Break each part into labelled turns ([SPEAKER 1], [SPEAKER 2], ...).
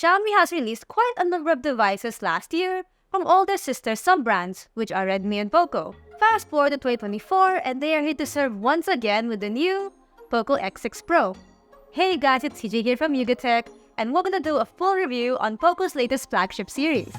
[SPEAKER 1] Xiaomi has released quite a number of devices last year from all their sister sub-brands, which are Redmi and POCO. Fast forward to 2024 and they are here to serve once again with the new POCO X6 Pro. Hey guys, it's CJ here from Yugatech, and we're gonna do a full review on POCO's latest flagship series.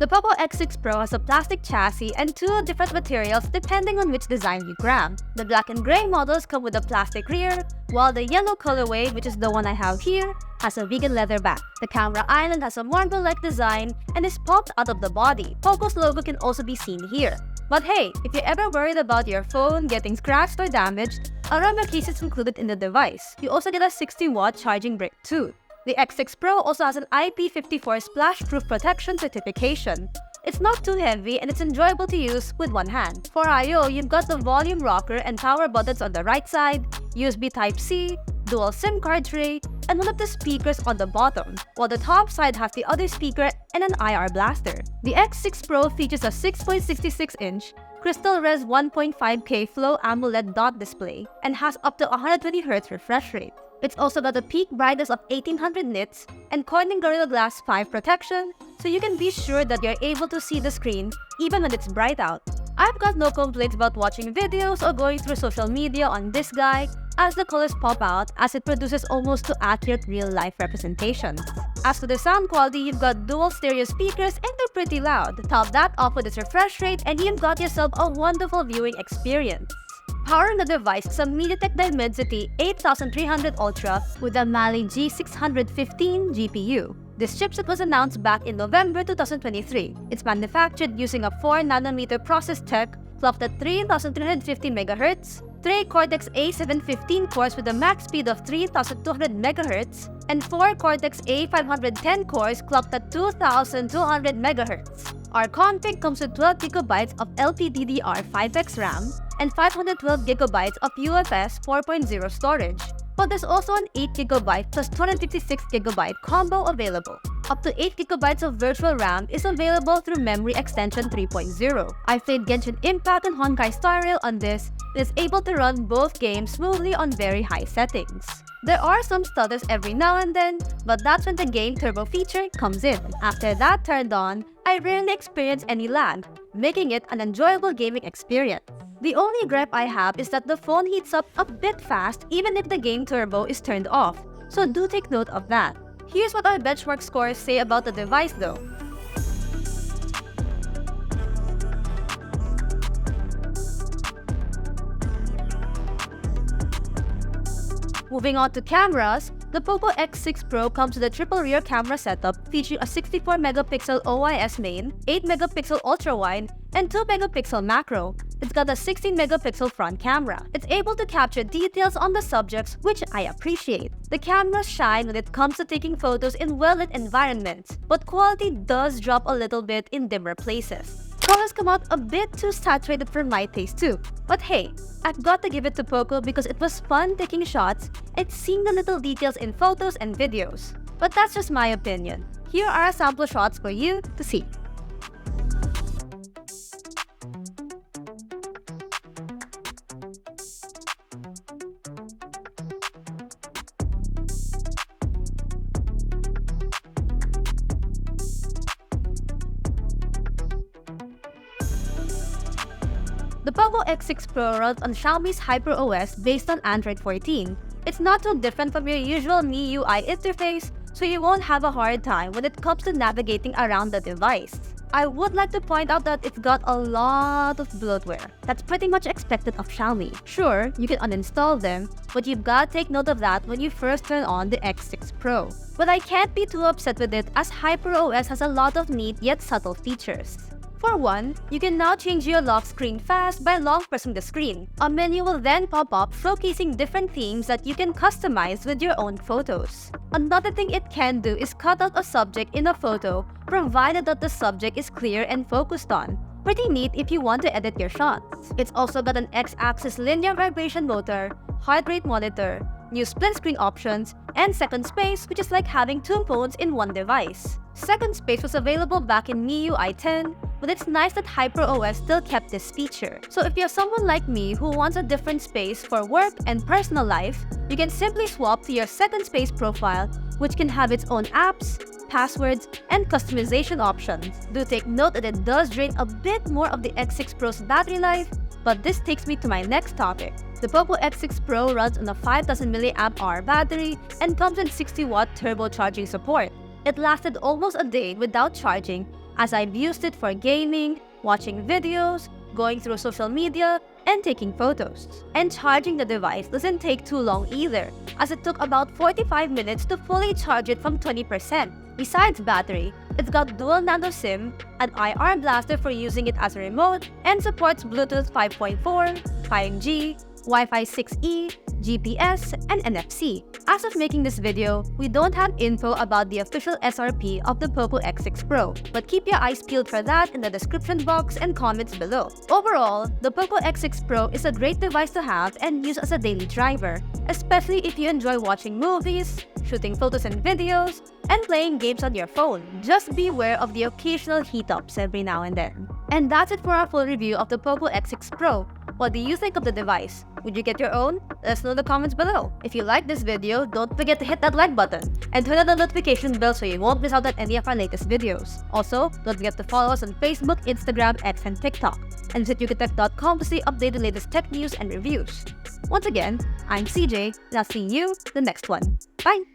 [SPEAKER 1] The POCO X6 Pro has a plastic chassis and two different materials depending on which design you grab. The black and gray models come with a plastic rear, while the yellow colorway, which is the one I have here, has a vegan leather back. The camera island has a marble-like design and is popped out of the body. POCO's logo can also be seen here. But hey, if you're ever worried about your phone getting scratched or damaged, a rubber case is included in the device. You also get a 60-watt charging brick too. The X6 Pro also has an IP54 splash-proof protection certification. It's not too heavy and it's enjoyable to use with one hand. For I/O, you've got the volume rocker and power buttons on the right side, USB Type-C, dual SIM card tray, and one of the speakers on the bottom, while the top side has the other speaker and an IR blaster. The X6 Pro features a 6.66-inch Crystal Res 1.5K Flow AMOLED dot display and has up to 120Hz refresh rate. It's also got a peak brightness of 1800 nits and Corning Gorilla Glass 5 protection, so you can be sure that you're able to see the screen even when it's bright out. I've got no complaints about watching videos or going through social media on this guy, as the colors pop out as it produces almost too accurate real-life representations. As to the sound quality, you've got dual stereo speakers and they're pretty loud. Top that off with its refresh rate and you've got yourself a wonderful viewing experience. Powering the device is a MediaTek Dimensity 8300 Ultra with a Mali G615 GPU. This chipset was announced back in November 2023. It's manufactured using a 4nm process tech, clocked at 3315 MHz, 3 Cortex-A715 cores with a max speed of 3200 MHz, and 4 Cortex-A510 cores clocked at 2200 MHz. Our config comes with 12GB of LPDDR5X RAM and 512GB of UFS 4.0 storage. But there's also an 8GB plus 256GB combo available. Up to 8GB of virtual RAM is available through Memory Extension 3.0. I played Genshin Impact and Honkai Star Rail on this and is able to run both games smoothly on very high settings. There are some stutters every now and then, but that's when the game turbo feature comes in. After that turned on, I rarely experience any lag, making it an enjoyable gaming experience. The only gripe I have is that the phone heats up a bit fast even if the game turbo is turned off, so do take note of that. Here's what our benchmark scores say about the device though. Moving on to cameras, the POCO X6 Pro comes with a triple rear camera setup featuring a 64MP OIS main, 8MP ultra-wide, and 2MP macro. It's got a 16MP front camera. It's able to capture details on the subjects, which I appreciate. The cameras shine when it comes to taking photos in well-lit environments, but quality does drop a little bit in dimmer places. Colors come out a bit too saturated for my taste too. But hey, I've got to give it to POCO because it was fun taking shots and seeing the little details in photos and videos. But that's just my opinion. Here are sample shots for you to see. The POCO X6 Pro runs on Xiaomi's HyperOS based on Android 14. It's not too different from your usual MIUI interface, so you won't have a hard time when it comes to navigating around the device. I would like to point out that it's got a lot of bloatware. That's pretty much expected of Xiaomi. Sure, you can uninstall them, but you've got to take note of that when you first turn on the X6 Pro. But I can't be too upset with it as HyperOS has a lot of neat yet subtle features. For one, you can now change your lock screen fast by long pressing the screen. A menu will then pop up showcasing different themes that you can customize with your own photos. Another thing it can do is cut out a subject in a photo provided that the subject is clear and focused on. Pretty neat if you want to edit your shots. It's also got an X-axis linear vibration motor, heart rate monitor, new split screen options, and second space, which is like having two phones in one device. Second space was available back in MIUI 10, but it's nice that HyperOS still kept this feature. So if you're someone like me who wants a different space for work and personal life, you can simply swap to your second space profile, which can have its own apps, passwords, and customization options. Do take note that it does drain a bit more of the X6 Pro's battery life, but this takes me to my next topic. The POCO X6 Pro runs on a 5000 mAh battery and comes with 60-watt turbocharging support. It lasted almost a day without charging, as I've used it for gaming, watching videos, going through social media, and taking photos. And charging the device doesn't take too long either, as it took about 45 minutes to fully charge it from 20%. Besides battery, it's got dual nano SIM, an IR blaster for using it as a remote, and supports Bluetooth 5.4, 5G, Wi-Fi 6E, GPS, and NFC. As of making this video, we don't have info about the official SRP of the POCO X6 Pro, but keep your eyes peeled for that in the description box and comments below. Overall, the POCO X6 Pro is a great device to have and use as a daily driver, especially if you enjoy watching movies, shooting photos and videos, and playing games on your phone. Just beware of the occasional heat-ups every now and then. And that's it for our full review of the POCO X6 Pro. What do you think of the device? Would you get your own? Let us know in the comments below. If you like this video, don't forget to hit that like button and turn on the notification bell so you won't miss out on any of our latest videos. Also, don't forget to follow us on Facebook, Instagram, X, and TikTok. And visit yukitech.com to stay updated latest tech news and reviews. Once again, I'm CJ, and I'll see you in the next one. Bye!